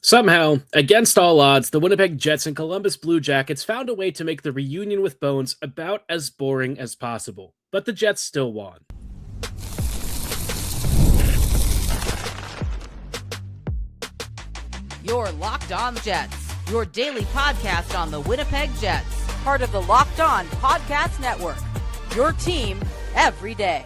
Somehow, against all odds, the Winnipeg Jets and Columbus Blue Jackets found a way to make the reunion with Bones about as boring as possible. But the Jets still won. You're Locked On Jets, your daily podcast on the Winnipeg Jets, part of the Locked On Podcast Network, your team every day.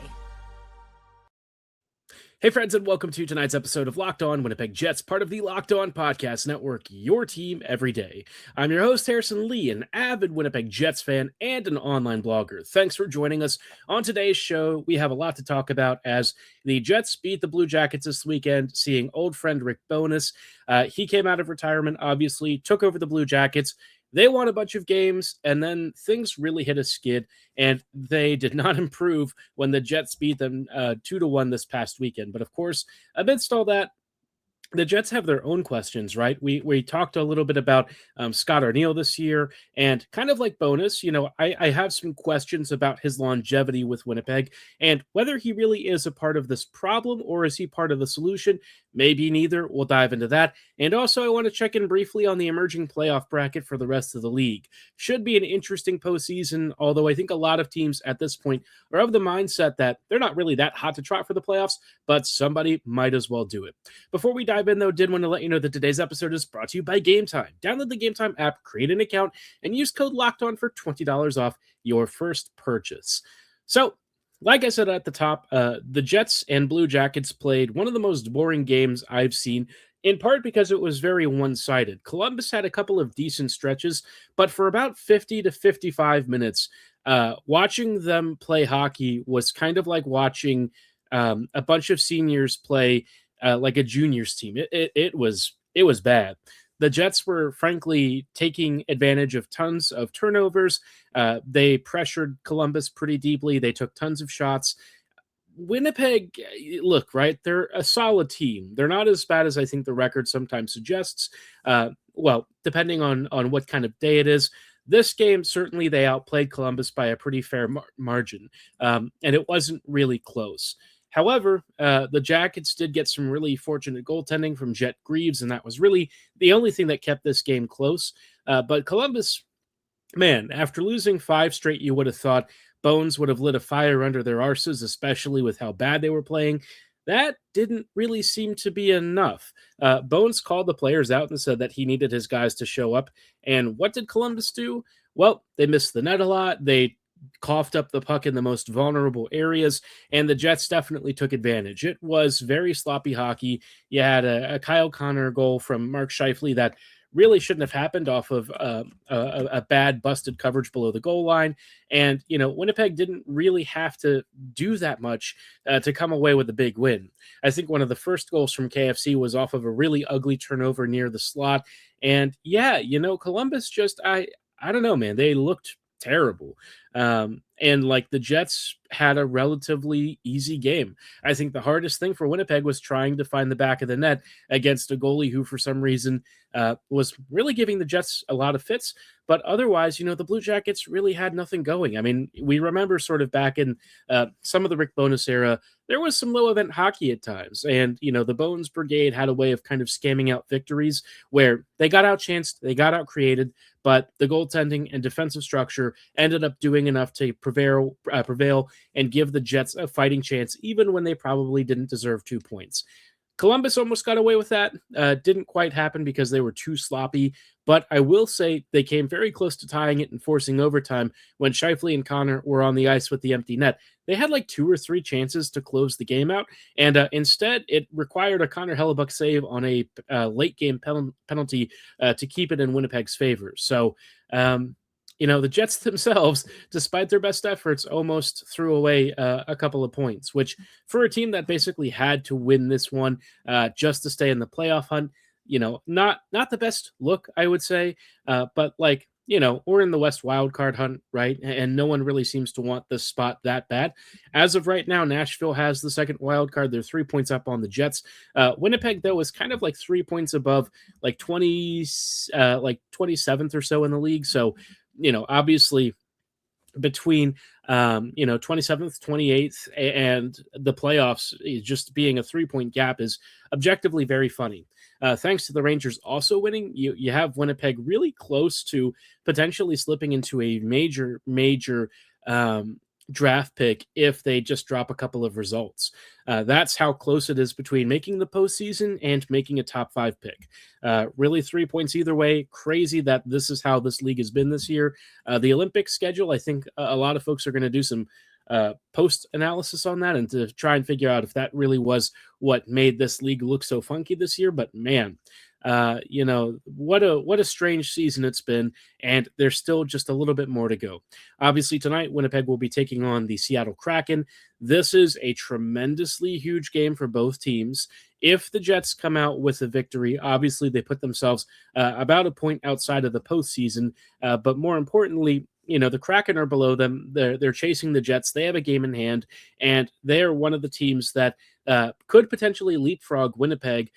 Hey friends, and welcome to tonight's episode of Locked On Winnipeg Jets, part of the Locked On Podcast Network, your team every day. I'm your host, Harrison Lee, an avid Winnipeg Jets fan and an online blogger. Thanks for joining us. On today's show, we have a lot to talk about as the Jets beat the Blue Jackets this weekend, seeing old friend Rick Bowness. He came out of retirement, obviously, took over the Blue Jackets. They won a bunch of games, and then things really hit a skid, and they did not improve when the Jets beat them 2-1 this past weekend. But of course, amidst all that, the Jets have their own questions, right? We talked a little bit about Scott Arniel this year, and kind of like Bowness, I have some questions about his longevity with Winnipeg and whether he really is a part of this problem or is he part of the solution? Maybe neither. We'll dive into that. And also, I want to check in briefly on the emerging playoff bracket for the rest of the league. Should be an interesting postseason, although I think a lot of teams at this point are of the mindset that they're not really that hot to trot for the playoffs, but somebody might as well do it. Before we dive in, though, did want to let you know that today's episode is brought to you by Gametime. Download the Gametime app, create an account, and use code LOCKEDON for $20 off your first purchase. So, like I said at the top, the Jets and Blue Jackets played one of the most boring games I've seen, in part because it was very one-sided. Columbus had a couple of decent stretches, but for about 50 to 55 minutes, watching them play hockey was kind of like watching a bunch of seniors play like a juniors team. It was bad. The Jets were frankly taking advantage of tons of turnovers. They pressured Columbus pretty deeply. They took tons of shots. Winnipeg, look, right, they're a solid team. They're not as bad as I think the record sometimes suggests. Well, depending on what kind of day it is. This game, certainly they outplayed Columbus by a pretty fair margin, and it wasn't really close. However, the Jackets did get some really fortunate goaltending from Jet Greaves, and that was really the only thing that kept this game close. But Columbus, man, after losing 5 straight, you would have thought Bones would have lit a fire under their arses, especially with how bad they were playing. That didn't really seem to be enough. Bones called the players out and said that he needed his guys to show up. And what did Columbus do? Well, they missed the net a lot. They coughed up the puck in the most vulnerable areas, and the Jets definitely took advantage. It was very sloppy hockey. You had a Kyle Connor goal from Mark Scheifele that really shouldn't have happened off of a bad busted coverage below the goal line. And, Winnipeg didn't really have to do that much to come away with a big win. I think one of the first goals from KFC was off of a really ugly turnover near the slot. And yeah, Columbus just, I don't know, man, they looked terrible. And like the Jets had a relatively easy game. I think the hardest thing for Winnipeg was trying to find the back of the net against a goalie who, for some reason, was really giving the Jets a lot of fits. But otherwise, the Blue Jackets really had nothing going. I mean, we remember sort of back in some of the Rick Bowness era, there was some low event hockey at times. And, the Bones Brigade had a way of kind of scamming out victories where they got outchanced, they got out created, but the goaltending and defensive structure ended up doing enough to prevail and give the Jets a fighting chance, even when they probably didn't deserve 2 points. Columbus almost got away with that. Didn't quite happen because they were too sloppy, but I will say they came very close to tying it and forcing overtime when Scheifele and Connor were on the ice with the empty net. They had like 2 or 3 chances to close the game out, and instead it required a Connor Hellebuck save on a late game penalty to keep it in Winnipeg's favor. So, the Jets themselves, despite their best efforts, almost threw away a couple of points, which for a team that basically had to win this one just to stay in the playoff hunt, not the best look, I would say, but like, we're in the West wildcard hunt, right? And no one really seems to want this spot that bad. As of right now, Nashville has the second wildcard. They're 3 points up on the Jets. Winnipeg, though, is kind of like 3 points above, like 27th or so in the league. So, obviously between 27th, 28th, and the playoffs, just being a 3-point gap is objectively very funny. Thanks to the Rangers also winning, you have Winnipeg really close to potentially slipping into a major draft pick if they just drop a couple of results. That's how close it is between making the postseason and making a top 5 pick. Really 3 points either way. Crazy that this is how this league has been this year. The Olympic schedule, I think a lot of folks are going to do some post analysis on that and to try and figure out if that really was what made this league look so funky this year. But man, what a strange season it's been, and there's still just a little bit more to go. Obviously, tonight Winnipeg will be taking on the Seattle Kraken. This is a tremendously huge game for both teams. If the Jets come out with a victory, obviously they put themselves about a point outside of the postseason. But more importantly, the Kraken are below them. They're chasing the Jets. They have a game in hand, and they are one of the teams that could potentially leapfrog Winnipeg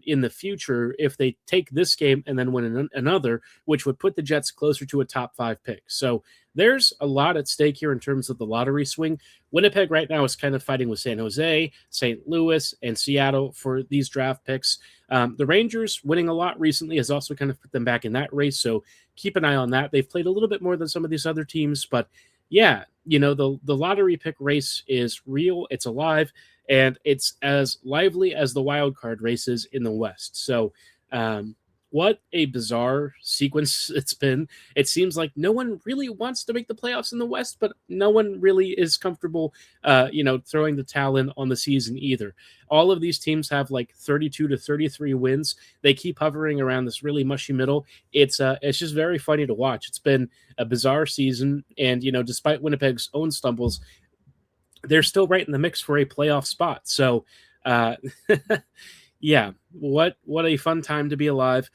in the future if they take this game and then win another, which would put the Jets closer to a top 5 pick. So there's a lot at stake here in terms of the lottery swing. Winnipeg right now is kind of fighting with San Jose, St. Louis, and Seattle for these draft picks. The Rangers winning a lot recently has also kind of put them back in that race, so keep an eye on that. They've played a little bit more than some of these other teams, but yeah, the lottery pick race is real, it's alive, and it's as lively as the wild card races in the West. So what a bizarre sequence it's been. It seems like no one really wants to make the playoffs in the West, but no one really is comfortable, throwing the towel in on the season either. All of these teams have like 32 to 33 wins. They keep hovering around this really mushy middle. It's just very funny to watch. It's been a bizarre season, and despite Winnipeg's own stumbles, they're still right in the mix for a playoff spot. So, yeah, what a fun time to be alive.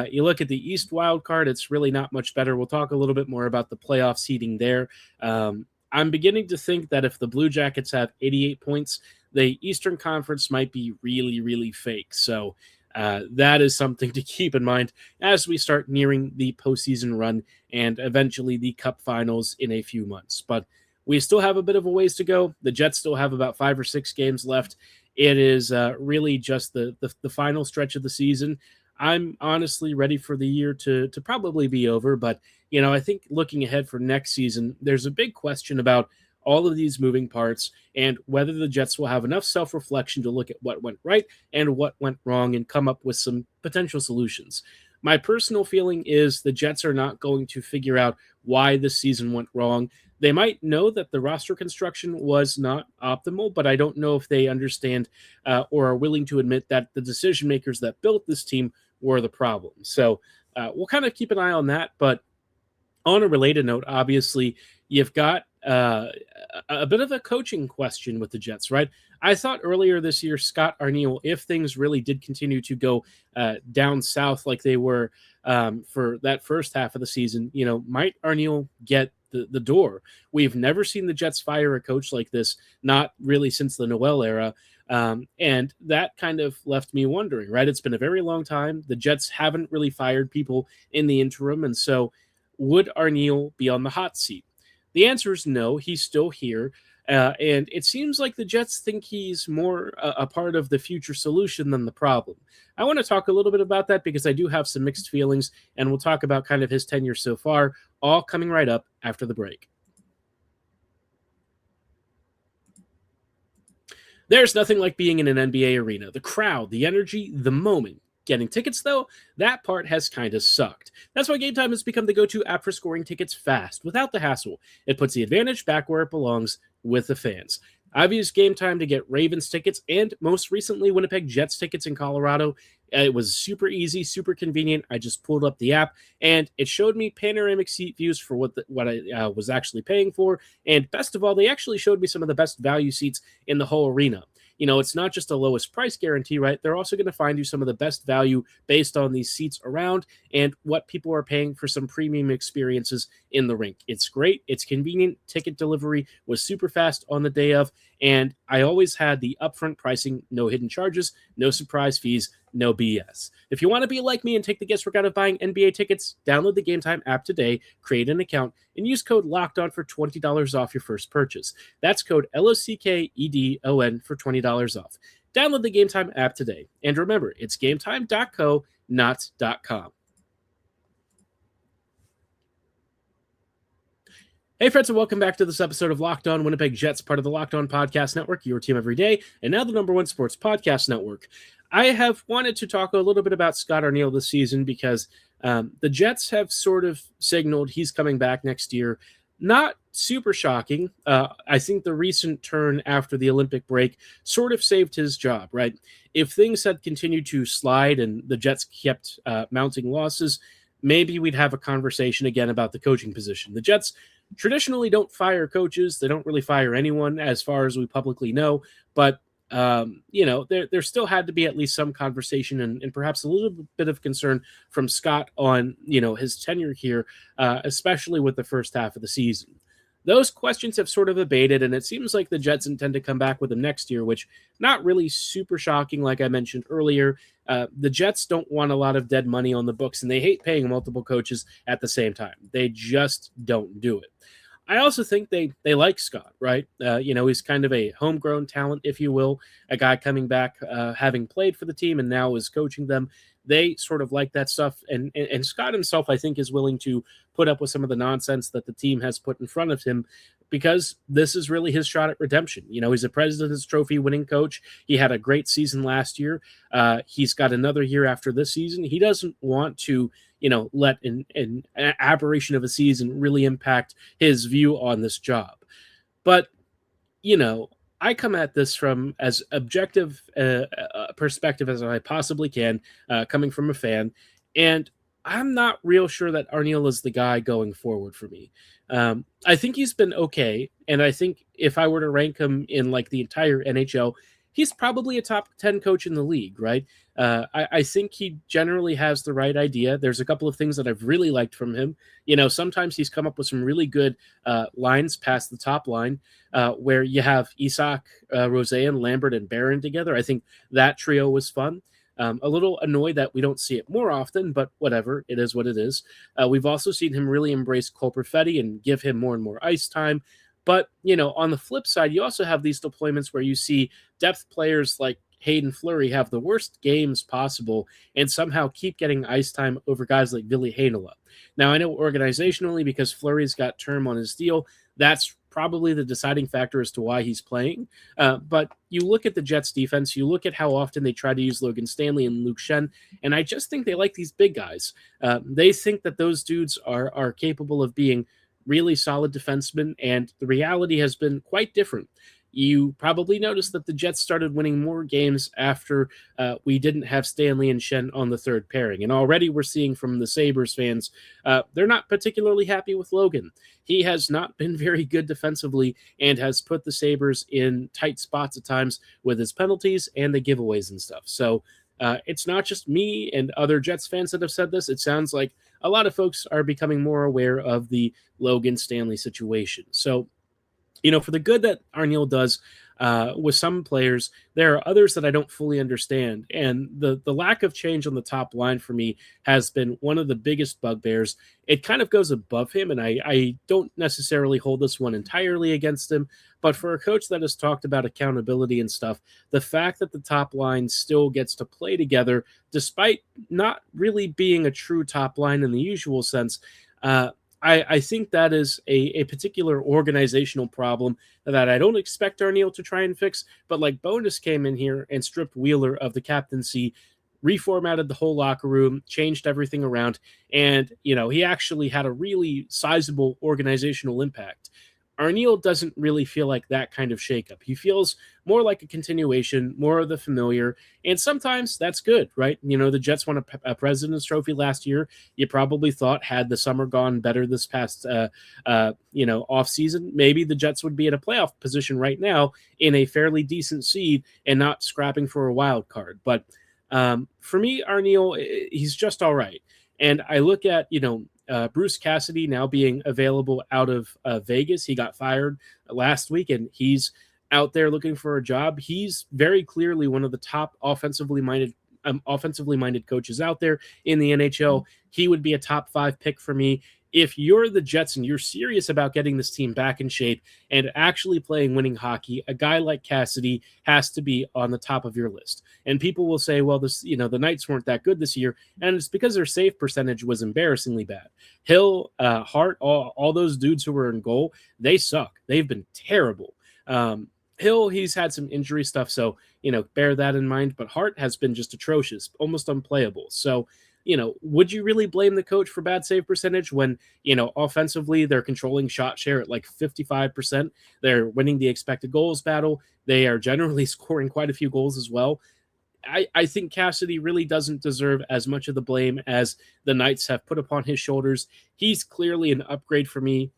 You look at the East wild card, it's really not much better. We'll talk a little bit more about the playoff seeding there. I'm beginning to think that if the Blue Jackets have 88 points, the Eastern Conference might be really, really fake. So that is something to keep in mind as we start nearing the postseason run and eventually the Cup Finals in a few months. But we still have a bit of a ways to go. The Jets still have about 5 or 6 games left. It is really just the final stretch of the season. I'm honestly ready for the year to probably be over, but I think looking ahead for next season, there's a big question about all of these moving parts and whether the Jets will have enough self-reflection to look at what went right and what went wrong and come up with some potential solutions. My personal feeling is the Jets are not going to figure out why this season went wrong. They might know that the roster construction was not optimal, but I don't know if they understand or are willing to admit that the decision makers that built this team were the problem. So we'll kind of keep an eye on that. But on a related note, obviously, you've got a bit of a coaching question with the Jets, right? I thought earlier this year, Scott Arniel, if things really did continue to go down south like they were for that first half of the season, might Arniel get the door? We've never seen the Jets fire a coach like this, not really since the Noel era. And that kind of left me wondering, right? It's been a very long time. The Jets haven't really fired people in the interim. And so would Arniel be on the hot seat? The answer is no. He's still here. And it seems like the Jets think he's more a part of the future solution than the problem. I want to talk a little bit about that because I do have some mixed feelings, and we'll talk about kind of his tenure so far, all coming right up after the break. There's nothing like being in an NBA arena. The crowd, the energy, the moment. Getting tickets, though, that part has kind of sucked. That's why Gametime has become the go-to app for scoring tickets fast, without the hassle. It puts the advantage back where it belongs, with the fans. I've used Gametime to get Ravens tickets and, most recently, Winnipeg Jets tickets in Colorado. It was super easy, super convenient. I just pulled up the app, and it showed me panoramic seat views for what I was actually paying for. And best of all, they actually showed me some of the best value seats in the whole arena. It's not just a lowest price guarantee, right? They're also going to find you some of the best value based on these seats around and what people are paying for some premium experiences in the rink. It's great. It's convenient. Ticket delivery was super fast on the day of. And I always had the upfront pricing, no hidden charges, no surprise fees, no BS. If you want to be like me and take the guesswork out of buying NBA tickets, download the Gametime app today, create an account, and use code LOCKEDON for $20 off your first purchase. That's code LOCKEDON for $20 off. Download the Gametime app today. And remember, it's gametime.co, not .com. Hey friends, and welcome back to this episode of Locked On Winnipeg Jets, part of the Locked On Podcast Network, your team every day, and now the #1 sports podcast network. I have wanted to talk a little bit about Scott Arniel this season because the Jets have sort of signaled he's coming back next year. Not super shocking. I think the recent turn after the Olympic break sort of saved his job, right? If things had continued to slide and the Jets kept mounting losses, maybe we'd have a conversation again about the coaching position. The Jets traditionally don't fire coaches. They don't really fire anyone as far as we publicly know, but there still had to be at least some conversation and perhaps a little bit of concern from Scott on, his tenure here, especially with the first half of the season. Those questions have sort of abated, and it seems like the Jets intend to come back with him next year, which not really super shocking, like I mentioned earlier. The Jets don't want a lot of dead money on the books, and they hate paying multiple coaches at the same time. They just don't do it. I also think they like Scott, right? He's kind of a homegrown talent, if you will, a guy coming back, having played for the team and now is coaching them. They sort of like that stuff. And Scott himself, I think, is willing to put up with some of the nonsense that the team has put in front of him because this is really his shot at redemption. He's a President's Trophy winning coach. He had a great season last year. He's got another year after this season. He doesn't want to let an aberration of a season really impact his view on this job. But, I come at this from as objective perspective as I possibly can, coming from a fan, and I'm not real sure that Arniel is the guy going forward for me. I think he's been okay, and I think if I were to rank him in like the entire NHL, he's probably a top 10 coach in the league, right? I think he generally has the right idea. There's a couple of things that I've really liked from him. Sometimes he's come up with some really good lines past the top line where you have Isak, Roseanne, Lambert, and Barron together. I think that trio was fun. A little annoyed that we don't see it more often, but whatever, it is what it is. We've also seen him really embrace Cole Perfetti and give him more and more ice time. But, on the flip side, you also have these deployments where you see depth players like Hayden Fleury have the worst games possible and somehow keep getting ice time over guys like Ville Heinola. Now, I know organizationally, because Fleury's got term on his deal, that's probably the deciding factor as to why he's playing. But you look at the Jets defense, you look at how often they try to use Logan Stanley and Luke Shen, and I just think they like these big guys. They think that those dudes are capable of being really solid defensemen, and the reality has been quite different. You probably noticed that the Jets started winning more games after we didn't have Stanley and Shen on the third pairing. And already we're seeing from the Sabres fans, they're not particularly happy with Logan. He has not been very good defensively and has put the Sabres in tight spots at times with his penalties and the giveaways and stuff. So it's not just me and other Jets fans that have said this. It sounds like a lot of folks are becoming more aware of the Logan Stanley situation. So, for the good that Arniel does with some players, there are others that I don't fully understand. And the lack of change on the top line for me has been one of the biggest bugbears. It kind of goes above him, and I don't necessarily hold this one entirely against him. But for a coach that has talked about accountability and stuff, the fact that the top line still gets to play together, despite not really being a true top line in the usual sense, I think that is a particular organizational problem that I don't expect Arniel to try and fix. But like Bowness came in here and stripped Wheeler of the captaincy, reformatted the whole locker room, changed everything around, and he actually had a really sizable organizational impact. Arniel doesn't really feel like that kind of shakeup. He feels more like a continuation, more of the familiar, and sometimes that's good, right? The Jets won a President's Trophy last year. You probably thought, had the summer gone better this past, off season, maybe the Jets would be in a playoff position right now in a fairly decent seed and not scrapping for a wild card. But for me, Arniel, he's just all right. And I look at, Bruce Cassidy now being available out of Vegas. He got fired last week, and he's out there looking for a job. He's very clearly one of the top offensively minded offensively minded coaches out there in the NHL. He would be a top 5 pick for me. If you're the Jets and you're serious about getting this team back in shape and actually playing winning hockey, a guy like Cassidy has to be on the top of your list. And people will say, well, this, the Knights weren't that good this year, and it's because their save percentage was embarrassingly bad. Hill, Hart, all those dudes who were in goal, they suck. They've been terrible. Hill, he's had some injury stuff, so, bear that in mind. But Hart has been just atrocious, almost unplayable. So, would you really blame the coach for bad save percentage when, offensively they're controlling shot share at like 55%? They're winning the expected goals battle. They are generally scoring quite a few goals as well. I think Cassidy really doesn't deserve as much of the blame as the Knights have put upon his shoulders. He's clearly an upgrade for me.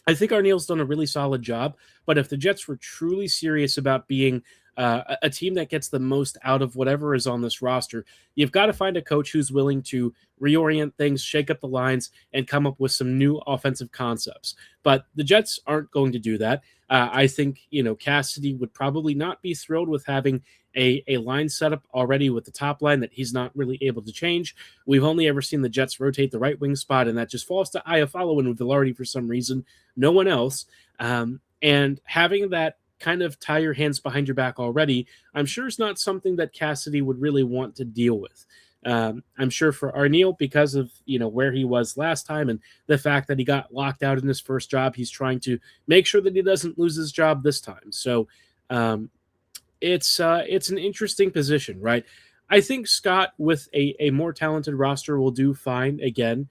I think Arneal's done a really solid job, but if the Jets were truly serious about being a team that gets the most out of whatever is on this roster, you've got to find a coach who's willing to reorient things, shake up the lines, and come up with some new offensive concepts. But the Jets aren't going to do that. I think, Cassidy would probably not be thrilled with having a line setup already with the top line that he's not really able to change. We've only ever seen the Jets rotate the right wing spot, and that just falls to Iafallo and Vilardi for some reason, no one else. And having that kind of tie your hands behind your back already, I'm sure is not something that Cassidy would really want to deal with. I'm sure for Arneal, because of where he was last time and the fact that he got locked out in his first job, he's trying to make sure that he doesn't lose his job this time. So it's an interesting position, right? I think Scott with a more talented roster will do fine again.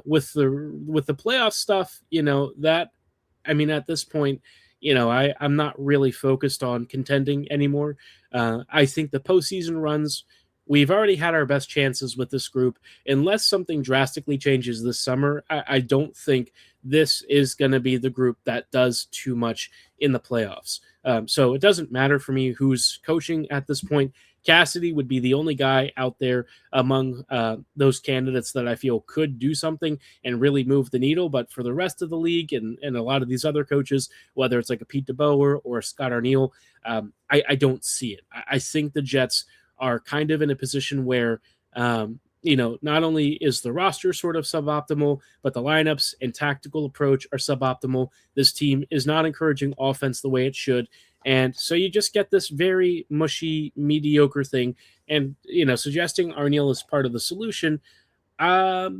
With the playoff stuff, at this point, I'm not really focused on contending anymore. I think the postseason runs, we've already had our best chances with this group. Unless something drastically changes this summer, I don't think this is going to be the group that does too much in the playoffs. So it doesn't matter for me who's coaching at this point. Cassidy would be the only guy out there among those candidates that I feel could do something and really move the needle. But for the rest of the league and a lot of these other coaches, whether it's like a Pete DeBoer or a Scott Arneal, I don't see it. I think the Jets are kind of in a position where, not only is the roster sort of suboptimal, but the lineups and tactical approach are suboptimal. This team is not encouraging offense the way it should. And so you just get this very mushy, mediocre thing. And, suggesting Arneal is part of the solution, I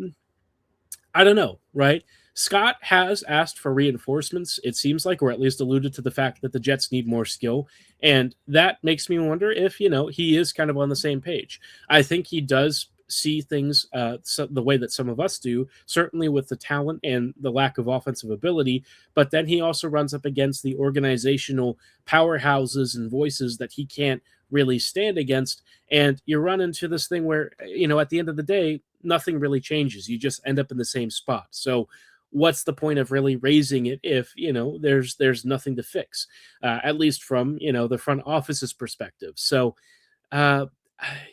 don't know, right? Scott has asked for reinforcements, it seems like, or at least alluded to the fact that the Jets need more skill. And that makes me wonder if, he is kind of on the same page. I think he does see things the way that some of us do, certainly with the talent and the lack of offensive ability. But then he also runs up against the organizational powerhouses and voices that he can't really stand against. And you run into this thing where, at the end of the day, nothing really changes. You just end up in the same spot. So what's the point of really raising it if, there's nothing to fix, at least from, the front office's perspective. So,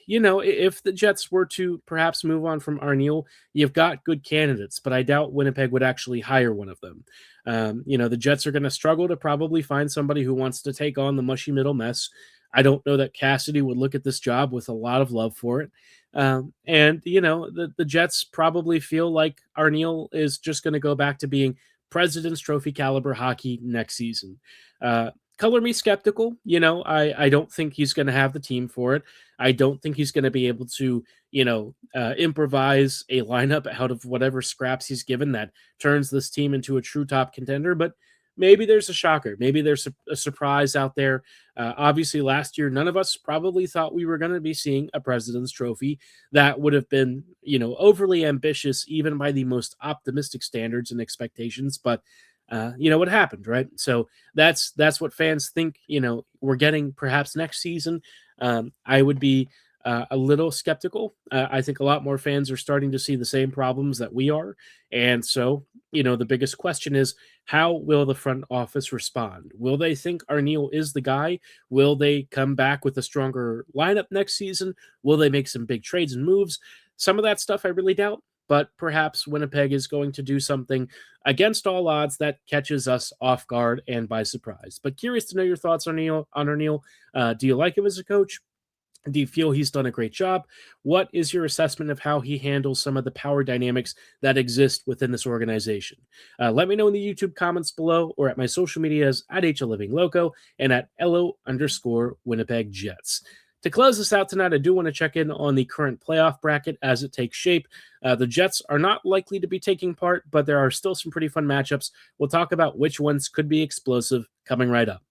if the Jets were to perhaps move on from Arneal, you've got good candidates, but I doubt Winnipeg would actually hire one of them. The Jets are going to struggle to probably find somebody who wants to take on the mushy middle mess. I don't know that Cassidy would look at this job with a lot of love for it. The Jets probably feel like Arneal is just going to go back to being President's Trophy caliber hockey next season. Color me skeptical. I don't think he's going to have the team for it. I don't think he's going to be able to, improvise a lineup out of whatever scraps he's given that turns this team into a true top contender. But maybe there's a shocker. Maybe there's a surprise out there. Obviously, last year, none of us probably thought we were going to be seeing a President's Trophy. That would have been, overly ambitious, even by the most optimistic standards and expectations. But what happened, right? So that's what fans think, we're getting perhaps next season. I would be a little skeptical. I think a lot more fans are starting to see the same problems that we are. And so, the biggest question is, how will the front office respond? Will they think Arneal is the guy? Will they come back with a stronger lineup next season? Will they make some big trades and moves? Some of that stuff I really doubt. But perhaps Winnipeg is going to do something against all odds that catches us off guard and by surprise. But curious to know your thoughts on Arneal. Do you like him as a coach? Do you feel he's done a great job? What is your assessment of how he handles some of the power dynamics that exist within this organization? Let me know in the YouTube comments below or at my social medias at HLivingLoco and at LO_Winnipeg Jets. To close this out tonight, I do want to check in on the current playoff bracket as it takes shape. The Jets are not likely to be taking part, but there are still some pretty fun matchups. We'll talk about which ones could be explosive coming right up.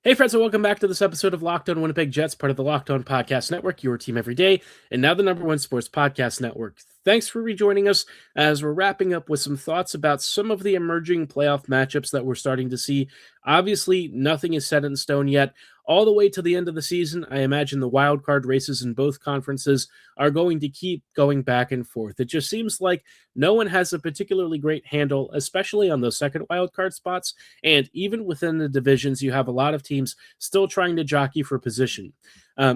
Hey, friends, and welcome back to this episode of Locked On Winnipeg Jets, part of the Locked On Podcast Network, your team every day, and now the #1 sports podcast network. Thanks for rejoining us as we're wrapping up with some thoughts about some of the emerging playoff matchups that we're starting to see. Obviously, nothing is set in stone yet. All the way to the end of the season, I imagine the wildcard races in both conferences are going to keep going back and forth. It just seems like no one has a particularly great handle, especially on those second wildcard spots. And even within the divisions, you have a lot of teams still trying to jockey for position.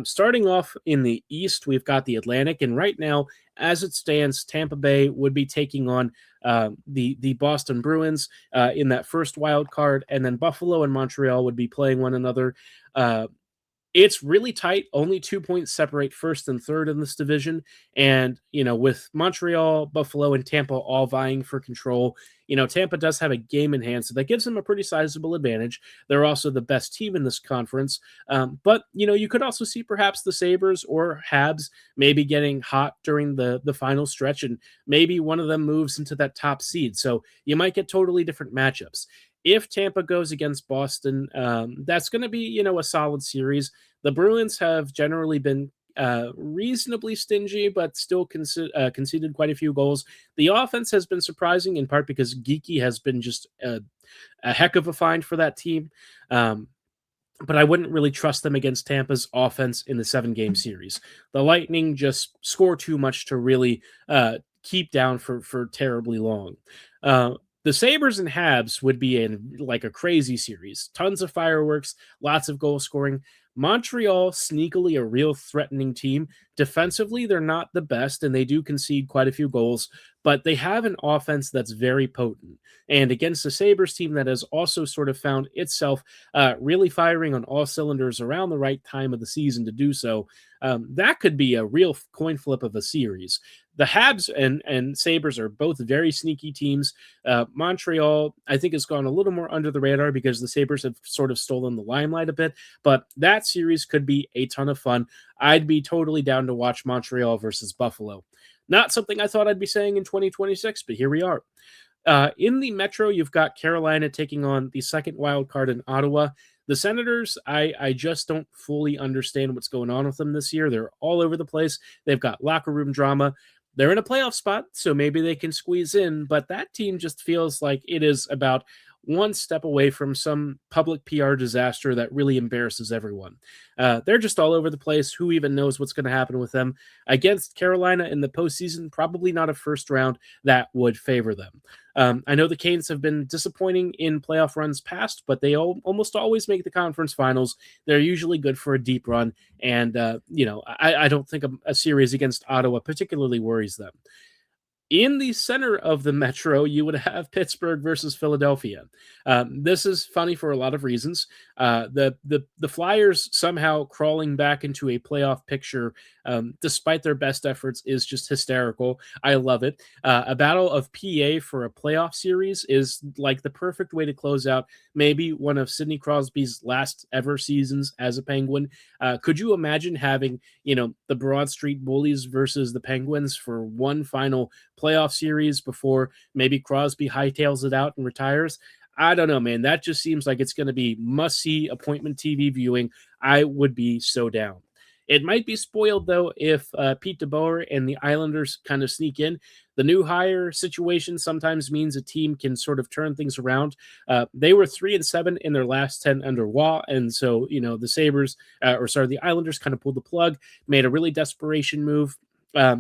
Starting off in the East, we've got the Atlantic, and right now, as it stands, Tampa Bay would be taking on the Boston Bruins in that first wild card, and then Buffalo and Montreal would be playing one another. It's really tight. Only 2 points separate first and third in this division. And, with Montreal, Buffalo, and Tampa all vying for control, Tampa does have a game in hand, so that gives them a pretty sizable advantage. They're also the best team in this conference. But, you could also see perhaps the Sabres or Habs maybe getting hot during the final stretch, and maybe one of them moves into that top seed. So you might get totally different matchups. If Tampa goes against Boston, that's going to be, a solid series. The Bruins have generally been reasonably stingy, but still conceded quite a few goals. The offense has been surprising, in part because Geeky has been just a heck of a find for that team. But I wouldn't really trust them against Tampa's offense in the 7-game series. The Lightning just score too much to really keep down for terribly long. The Sabres and Habs would be in like a crazy series. Tons of fireworks, lots of goal scoring. Montreal, sneakily a real threatening team. Defensively, they're not the best, and they do concede quite a few goals, but they have an offense that's very potent. And against the Sabres team that has also sort of found itself really firing on all cylinders around the right time of the season to do so, that could be a real coin flip of a series. The Habs and Sabres are both very sneaky teams. Montreal, I think, has gone a little more under the radar because the Sabres have sort of stolen the limelight a bit, but that series could be a ton of fun. I'd be totally down to watch Montreal versus Buffalo. Not something I thought I'd be saying in 2026, but here we are. In the Metro, you've got Carolina taking on the second wild card in Ottawa. The Senators, I just don't fully understand what's going on with them this year. They're all over the place. They've got locker room drama. They're in a playoff spot, so maybe they can squeeze in, but that team just feels like it is about one step away from some public PR disaster that really embarrasses everyone. They're just all over the place. Who even knows what's going to happen with them? Against Carolina in the postseason, probably not a first round that would favor them. I know the Canes have been disappointing in playoff runs past, but they almost always make the conference finals. They're usually good for a deep run, and I don't think a series against Ottawa particularly worries them. In the center of the Metro, you would have Pittsburgh versus Philadelphia. This is funny for a lot of reasons. The Flyers somehow crawling back into a playoff picture, despite their best efforts, is just hysterical. I love it. A battle of PA for a playoff series is like the perfect way to close out maybe one of Sidney Crosby's last ever seasons as a Penguin. Could you imagine having, the Broad Street Bullies versus the Penguins for one final playoff series before maybe Crosby hightails it out and retires? I don't know, man. That just seems like it's going to be must-see appointment TV viewing. I would be so down. It might be spoiled, though, if Pete DeBoer and the Islanders kind of sneak in. The new hire situation sometimes means a team can sort of turn things around. They were 3-7 in their last 10 under Waugh, and so, the Islanders kind of pulled the plug, made a really desperation move.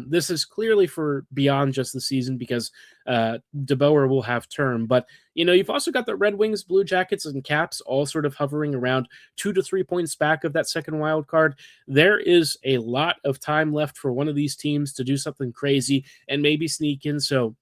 This is clearly for beyond just the season because DeBoer will have term. But, you've also got the Red Wings, Blue Jackets, and Caps all sort of hovering around 2 to 3 points back of that second wild card. There is a lot of time left for one of these teams to do something crazy and maybe sneak in. So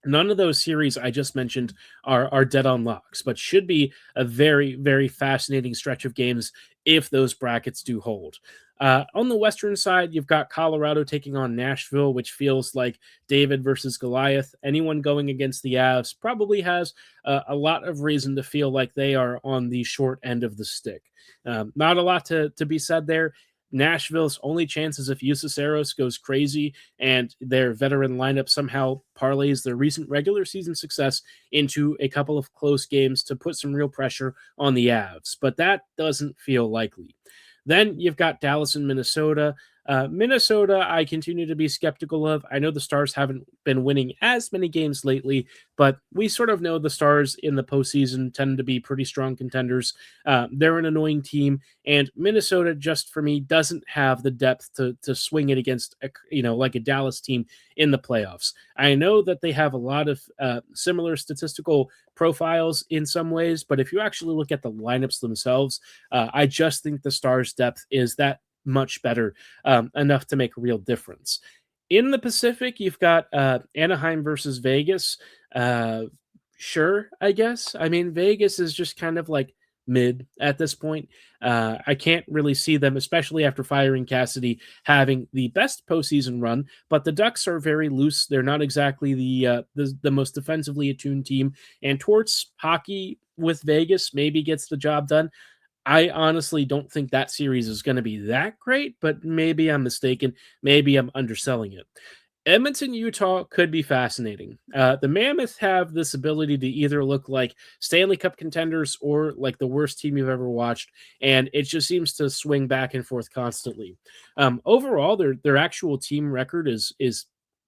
None of those series I just mentioned are dead on locks, but should be a very, very fascinating stretch of games if those brackets do hold. On the Western side, you've got Colorado taking on Nashville, which feels like David versus Goliath. Anyone going against the Avs probably has a lot of reason to feel like they are on the short end of the stick. Not a lot to be said there. Nashville's only chance is if Saros goes crazy and their veteran lineup somehow parlays their recent regular season success into a couple of close games to put some real pressure on the Avs. But that doesn't feel likely. Then you've got Dallas and Minnesota. Minnesota, I continue to be skeptical of. I know the Stars haven't been winning as many games lately, but we sort of know the Stars in the postseason tend to be pretty strong contenders. They're an annoying team, and Minnesota, just for me, doesn't have the depth to swing it against, like a Dallas team in the playoffs. I know that they have a lot of similar statistical profiles in some ways, but if you actually look at the lineups themselves, I just think the Stars' depth is that much better, enough to make a real difference. In the Pacific, you've got Anaheim versus Vegas. Sure, I guess. I mean, Vegas is just kind of like mid at this point. I can't really see them, especially after firing Cassidy, having the best postseason run. But the Ducks are very loose. They're not exactly the most defensively attuned team. And Torts hockey with Vegas maybe gets the job done. I honestly don't think that series is going to be that great, but maybe I'm mistaken. Maybe I'm underselling it. Edmonton, Utah could be fascinating. The Mammoth have this ability to either look like Stanley Cup contenders or like the worst team you've ever watched, and it just seems to swing back and forth constantly. Overall, their actual team record is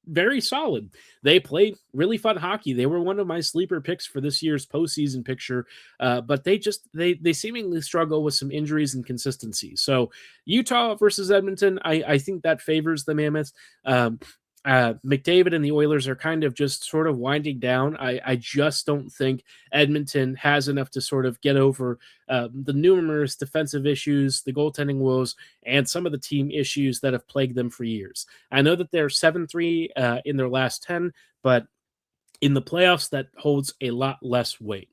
very solid. They play really fun hockey. They were one of my sleeper picks for this year's postseason picture, but they seemingly struggle with some injuries and consistency. So Utah versus Edmonton, I think that favors the Mammoth. McDavid and the Oilers are kind of just sort of winding down. I just don't think Edmonton has enough to sort of get over the numerous defensive issues, the goaltending woes, and some of the team issues that have plagued them for years. I know that they're 7-3 in their last 10, but in the playoffs, that holds a lot less weight.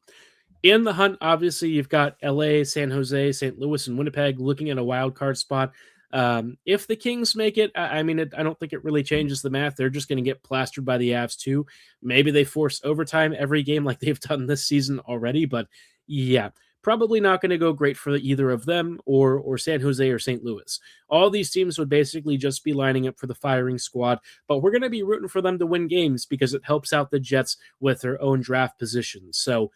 In the hunt, obviously, you've got LA, San Jose, St. Louis, and Winnipeg looking at a wild card spot. If the Kings make it, I don't think it really changes the math. They're just going to get plastered by the Avs too. Maybe they force overtime every game like they've done this season already, but yeah, probably not going to go great for either of them or San Jose or St. Louis. All these teams would basically just be lining up for the firing squad, but we're going to be rooting for them to win games because it helps out the Jets with their own draft positions. So,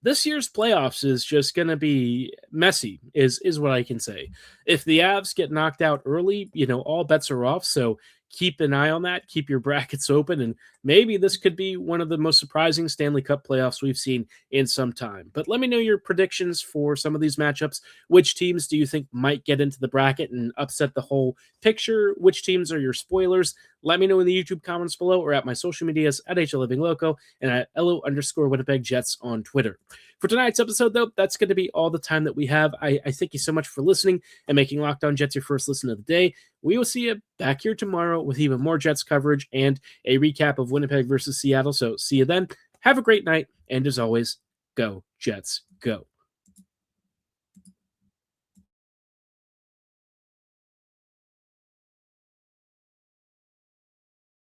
this year's playoffs is just going to be messy, is what I can say. If the Avs get knocked out early, all bets are off. So keep an eye on that. Keep your brackets open. And maybe this could be one of the most surprising Stanley Cup playoffs we've seen in some time. But let me know your predictions for some of these matchups. Which teams do you think might get into the bracket and upset the whole picture? Which teams are your spoilers? Let me know in the YouTube comments below or at my social medias at HLivingLoco and at LO_Winnipeg Jets on Twitter. For tonight's episode, though, that's going to be all the time that we have. I thank you so much for listening and making Locked On Jets your first listen of the day. We will see you back here tomorrow with even more Jets coverage and a recap of Winnipeg versus Seattle. So see you then. Have a great night. And as always, go Jets, go.